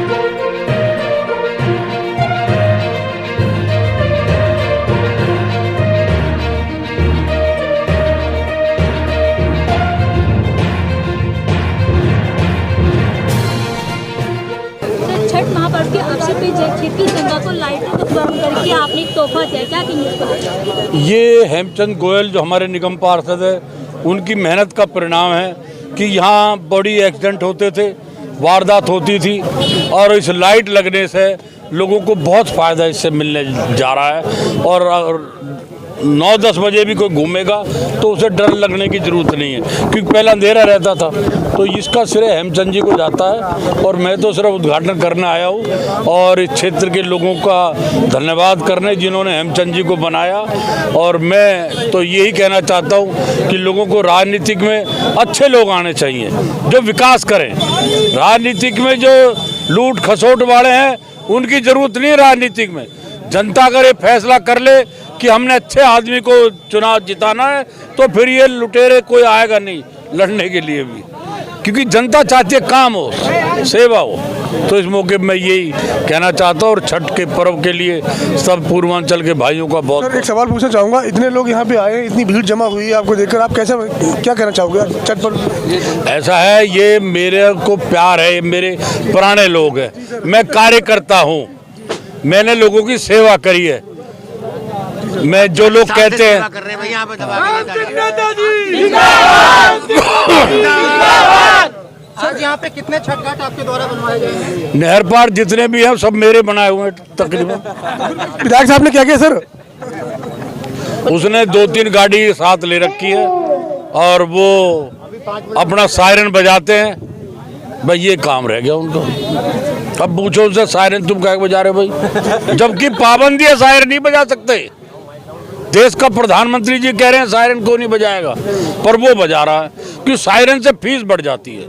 छठ महापर्व के अवसर पे क्षेत्रीय जनता को लाइटों का प्रदान करके आपने एक तोहफा दिया, क्या कहेंगे इस पर? ये हेमचंद गोयल जो हमारे निगम पार्षद है, उनकी मेहनत का परिणाम है कि यहाँ बड़ी एक्सीडेंट होते थे, वारदात होती थी, और इस लाइट लगने से लोगों को बहुत फ़ायदा इससे मिलने जा रहा है। और 9-10 बजे भी कोई घूमेगा तो उसे डर लगने की ज़रूरत नहीं है, क्योंकि पहले अंधेरा रहता था। तो इसका श्रेय हेमचंद जी को जाता है, और मैं तो सिर्फ उद्घाटन करने आया हूँ और इस क्षेत्र के लोगों का धन्यवाद करने जिन्होंने हेमचंद जी को बनाया। और मैं तो यही कहना चाहता हूँ कि लोगों को राजनीतिक में अच्छे लोग आने चाहिए जो विकास करें। राजनीतिक में जो लूट खसोट वाले हैं उनकी ज़रूरत नहीं है। राजनीतिक में जनता अगर ये फैसला कर ले कि हमने अच्छे आदमी को चुनाव जिताना है, तो फिर ये लुटेरे कोई आएगा नहीं लड़ने के लिए भी, क्योंकि जनता चाहती है काम हो, सेवा हो। तो इस मौके पर मैं यही कहना चाहता हूँ। और छठ के पर्व के लिए सब पूर्वांचल के भाइयों का बहुत। सर, एक सवाल पूछना चाहूँगा, इतने लोग यहाँ पे आए, इतनी भीड़ जमा हुई है, आपको देखकर आप क्या कहना चाहोगे छठ पर्व? ऐसा है, ये मेरे को प्यार है, ये मेरे पुराने लोग हैं, मैं कार्यकर्ता हूँ, मैंने लोगों की सेवा करी है। मैं जो लोग कहते हैं सर, यहाँ पे कितने छठ घाट आपके द्वारा बनवाए गए हैं? नहर पार जितने भी हैं सब मेरे बनाए हुए हैं तकरीबन। विधायक साहब ने क्या किया सर? उसने 2-3 गाड़ी साथ ले रखी है और वो अपना सायरन बजाते हैं। भाई ये काम रह गया उनका। अब पूछो उनसे सायरन तुम क्या बजा रहे हो भाई, जबकि पाबंदी है, सायरन नहीं बजा सकते। देश का प्रधानमंत्री जी कह रहे हैं सायरन को नहीं बजाएगा, पर वो बजा रहा है क्योंकि सायरन से फीस बढ़ जाती है।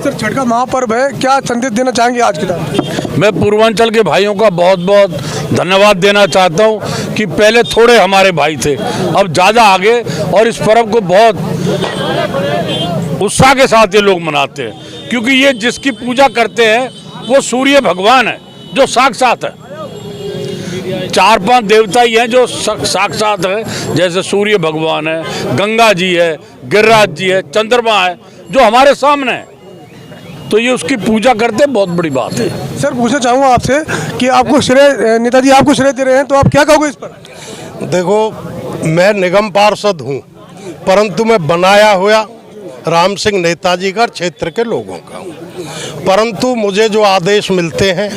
सर, छठ का महापर्व है, क्या संदेश देना चाहेंगे आज के टाइम? मैं पूर्वांचल के भाइयों का बहुत बहुत धन्यवाद देना चाहता हूं कि पहले थोड़े हमारे भाई थे, अब ज़्यादा आगे, और इस पर्व को बहुत उत्साह के साथ ये लोग मनाते हैं, क्योंकि ये जिसकी पूजा करते हैं वो सूर्य भगवान है जो साक्षात है। 4-5 देवता ही हैं जो साक्षात हैं, जैसे सूर्य भगवान है, गंगा जी है, गिरिराज जी है, चंद्रमा है जो हमारे सामने है। तो ये उसकी पूजा करते बहुत बड़ी बात है। सर, पूछना चाहूँगा आपसे कि आपको श्रेय, नेताजी आपको श्रेय दे रहे हैं, तो आप क्या कहोगे इस पर? देखो, मैं निगम पार्षद हूँ, परंतु मैं बनाया हुआ राम सिंह नेताजी का क्षेत्र के लोगों का हूँ। परंतु मुझे जो आदेश मिलते हैं,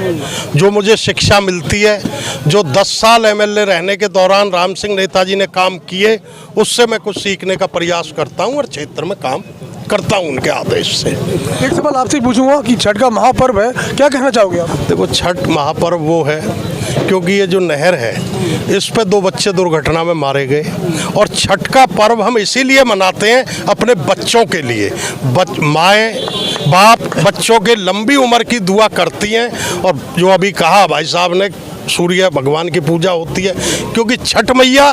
जो मुझे शिक्षा मिलती है, जो 10 साल एमएलए रहने के दौरान राम सिंह नेताजी ने काम किए, उससे मैं कुछ सीखने का प्रयास करता हूँ और क्षेत्र में काम करता हूँ उनके आदेश से। एक सवाल आपसे पूछूंगा कि छठ का महापर्व है, क्या कहना चाहोगे आप? देखो, छठ महापर्व वो है क्योंकि ये जो नहर है इस पे 2 बच्चे दुर्घटना में मारे गए, और छठ का पर्व हम इसीलिए मनाते हैं अपने बच्चों के लिए। माएँ बाप बच्चों के लंबी उम्र की दुआ करती हैं, और जो अभी कहा भाई साहब ने, सूर्य भगवान की पूजा होती है, क्योंकि छठ मैया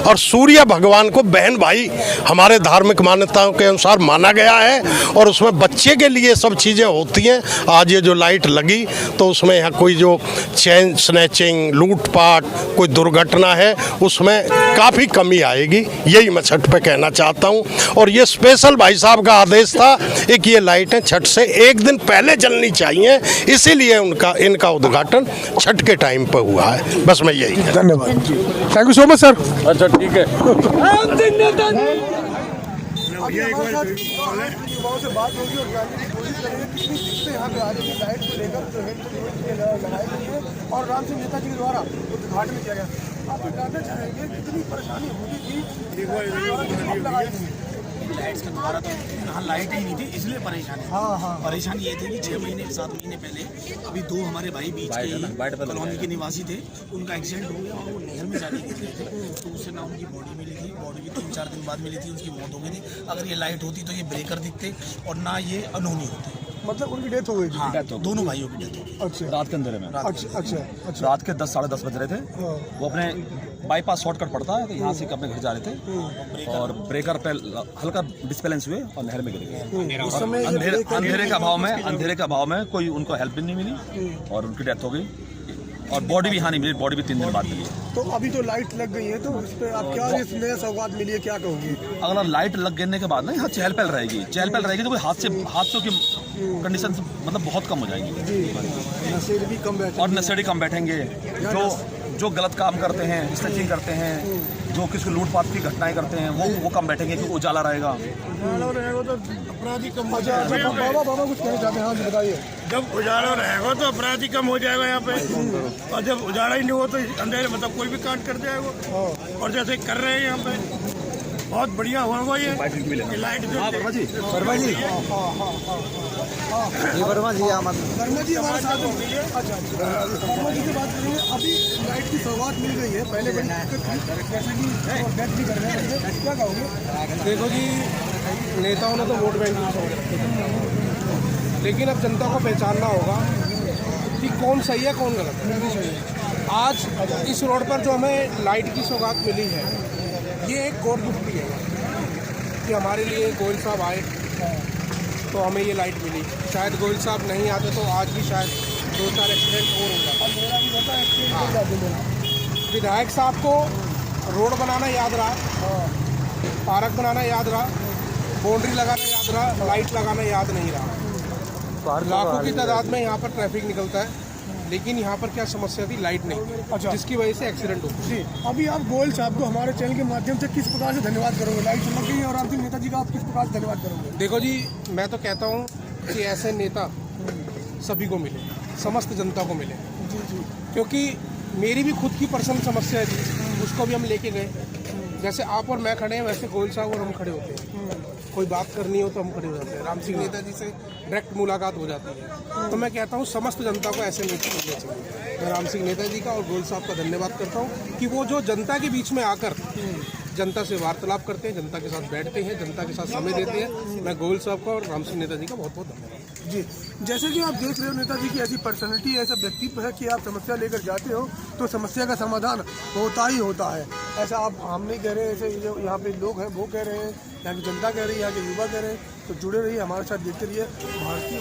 और सूर्य भगवान को बहन भाई हमारे धार्मिक मान्यताओं के अनुसार माना गया है, और उसमें बच्चे के लिए सब चीज़ें होती हैं। आज ये जो लाइट लगी तो उसमें यहाँ कोई जो चेन स्नैचिंग, लूटपाट, कोई दुर्घटना है, उसमें काफ़ी कमी आएगी, यही मैं छठ पे कहना चाहता हूँ। और ये स्पेशल भाई साहब का आदेश था, एक ये लाइटें छठ से 1 दिन पहले जलनी चाहिए, इसीलिए इनका उद्घाटन छठ के टाइम पर हुआ है। बस मैं यही। धन्यवाद, thank you so much sir. अच्छा, ठीक है। युवाओं से बात होगी और जानने की कोशिश करेंगे कितनी दिक्कतें यहाँ पे आ रही है लाइट को लेकर, जो लगाई गई है और राम सिंह नेताजी के द्वारा उद्घाटन किया गया। आप जानना चाहेंगे कितनी परेशानी होती थी? लाइट्स का द्वारा तो यहाँ लाइट ही नहीं थी, इसलिए परेशानी। परेशानी ये थी कि 6 महीने 7 महीने पहले अभी 2 हमारे भाई बीच के कॉलोनी के निवासी थे, उनका एक्सीडेंट हो गया और वो नहर में जाके गिर गए थे। तो उससे ना उनकी बॉडी मिली थी, बॉडी भी 3-4 दिन बाद मिली थी, उसकी मौत हो गई थी। अगर ये लाइट होती तो ये ब्रेकर दिखते और ना ये अनहोनी होती। मतलब उनकी डेथ हो गई थी। हाँ, दोनों भाइयों की डेथ हो गई। अच्छा रात के अंधेरे में। अच्छा रात के 10 साढ़े 10 बज रहे थे। हाँ। वो अपने बाईपास शॉर्टकट पड़ता है तो यहाँ से अपने घर जा रहे थे और ब्रेकर पे हल्का डिस्बैलेंस हुए और नहर में गिर गए। उस और समय अंधेरे का भाव में कोई उनको हेल्प भी नहीं मिली और उनकी डेथ हो गई और बॉडी भी यहाँ नहीं मिली, बॉडी भी 3 दिन बाद मिली। तो अभी तो लाइट लग गई है, तो उस पर आप क्या इस नया सौगात मिली है, क्या कहोगी? अगर लाइट लग गिरने के बाद ना यहाँ चहल पहल रहेगी तो कोई हादसों की कंडीशन मतलब बहुत कम हो जाएगी जी, नशेड़ी भी कम बैठे और नशेड़ी कम बैठेंगे। जो गलत काम करते हैं, स्नैचिंग करते हैं, जो किसी लूटपाट की घटनाएं करते हैं वो कम बैठेंगे क्योंकि उजाला रहेगा। तो अपराधी कम हो जाएगा। बाबा कुछ कहना चाहते हैं? हाँ जी बताइए। जब उजाला रहेगा तो अपराधी कम हो जाएगा यहाँ पे, और जब उजाला ही नहीं हो तो अंधेरे मतलब कोई भी कांड कर जाएगा। और जैसे कर रहे हैं यहाँ पे बहुत बढ़िया होगा ये लाइट जो वर्मा जी वर्मा जी हमारे साथ हैं। अच्छा वर्मा जी की बात करेंगे। अभी लाइट की सौगात मिल गई है, पहले बड़ी दिक्कत थी, जैसे कि डेथ भी कर रहे हैं, क्या कहोगे? देखो जी, नेताओं ने तो वोट बैंक की सोच रखी है, लेकिन अब जनता को पहचानना होगा कि कौन सही है कौन गलत है। आज इस रोड पर जो हमें लाइट की सौगात मिली है, ये एक गॉड गिफ्ट है कि हमारे लिए गोयल साहब आए तो हमें ये लाइट मिली। शायद गोयल साहब नहीं आते तो आज भी शायद 2-4 एक्सीडेंट और हो जाता। विधायक साहब को रोड बनाना याद रहा, पार्क बनाना याद रहा, बाउंड्री लगाना याद रहा, लाइट लगाना याद नहीं रहा। लाखों की तादाद में यहाँ पर ट्रैफिक निकलता है, लेकिन यहाँ पर क्या समस्या थी? लाइट नहीं। अच्छा। जिसकी वजह से एक्सीडेंट हो जी, अभी आप गोयल साहब को हमारे चैनल के माध्यम से किस प्रकार से धन्यवाद करोगे? लाइट चमक गई और आपके नेताजी का आप किस प्रकार से धन्यवाद करोगे? देखो जी, मैं तो कहता हूँ कि ऐसे नेता सभी को मिले, समस्त जनता को मिले। जी क्योंकि मेरी भी खुद की पर्सनल समस्या थी, उसको भी हम लेके गए। जैसे आप और मैं खड़े हैं, वैसे गोयल साहब और हम खड़े होते हैं। कोई बात करनी हो तो हम खड़े हो जाते हैं। राम सिंह नेताजी से डायरेक्ट मुलाकात हो जाती है। तो मैं कहता हूँ समस्त जनता को ऐसे नेता मिलने चाहिए। मैं राम सिंह नेताजी का और गोयल साहब का धन्यवाद करता हूँ कि वो जो जनता के बीच में आकर जनता से वार्तालाप करते हैं, जनता के साथ बैठते हैं, जनता के साथ समय देते हैं। मैं गोयल साहब का और राम सिंह नेताजी का बहुत बहुत धन्यवाद। जी, जैसे कि आप देख रहे हो, नेताजी की ऐसी पर्सनैलिटी, ऐसा व्यक्तित्व है कि आप समस्या लेकर जाते हो तो समस्या का समाधान होता ही होता है। ऐसा आप हम नहीं कह रहे, ऐसे जो यहाँ पे लोग हैं वो कह रहे हैं, यहाँ की जनता कह रही है, यहाँ के युवा कह रहे हैं। तो जुड़े रहिए हमारे साथ, देखते रहिए भारतीय।